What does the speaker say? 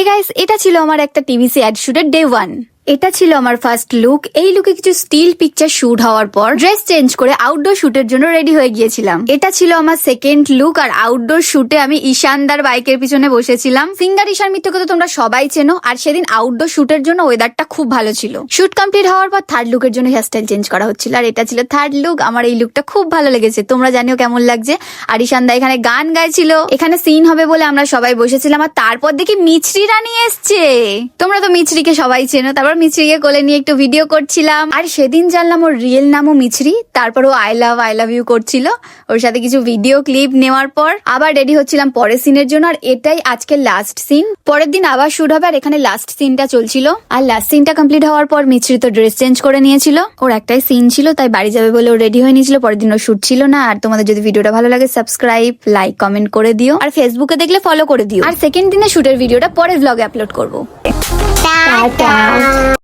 Hey guys, এটা ছিল আমার একটা টিভিসি অ্যাড শুটের ডে 1। এটা ছিল আমার ফার্স্ট লুক। এই লুকে কিছু স্টিল পিকচার শুট হওয়ার পর ড্রেস চেঞ্জ করে আউটডোর শুটের জন্য রেডি হয়ে গিয়েছিলাম। এটা ছিল আমার সেকেন্ড লুক, আর আউটডোর শুটে আমি ঈশানদার বাইকের পিছনে বসেছিলাম। সিঙ্গার ঈশান মিত্রকে তো তোমরা সবাই চেনো, আর সেদিন আউটডোর শুটের জন্য ওয়েদারটা খুব ভালো ছিল। শুট কমপ্লিট হওয়ার পর থার্ড লুকের জন্য হেয়ারস্টাইল চেঞ্জ করা হচ্ছিল, আর এটা ছিল থার্ড লুক। আমার এই লুকটা খুব ভালো লেগেছে, তোমরা জানিও কেমন লাগছে। আর ঈশানদা এখানে গান গাইছিল। এখানে সিন হবে বলে আমরা সবাই বসেছিলাম, আর তারপর দেখি মিছরি রানী এসছে। তোমরা তো মিছরিকে সবাই চেনো। তারপর মিছরিকে কোলে নিয়ে একটু ভিডিও করছিলাম, আর সেদিন জানলাম ওর রিয়েল নামও মিছরি। তারপর ও আই লাভ ইউ করছিল। ওর সাথে কিছু ভিডিও ক্লিপ নেওয়ার পর আবার রেডি হচ্ছিলাম পরের সিনের জন্য, আর এটাই আজকে লাস্ট সিন। পরের দিন আবার শুট হবে, আর এখানে লাস্ট সিনটা চলছিল। আর লাস্ট সিনটা কমপ্লিট হওয়ার পর মিছরি তো ড্রেস চেঞ্জ করে নিয়েছিল। ওর একটাই সিন ছিল, তাই বাড়ি যাবে বলে ও রেডি হয়ে নিয়েছিল। পরের দিন ওর শুট ছিল না। আর তোমাদের যদি ভিডিওটা ভালো লাগে সাবস্ক্রাইব, লাইক, কমেন্ট করে দিও, আর ফেসবুকে দেখলে ফলো করে দিও। আর সেকেন্ড দিনে শুটের ভিডিওটা পরের ব্লগে আপলোড করবো। টাটা।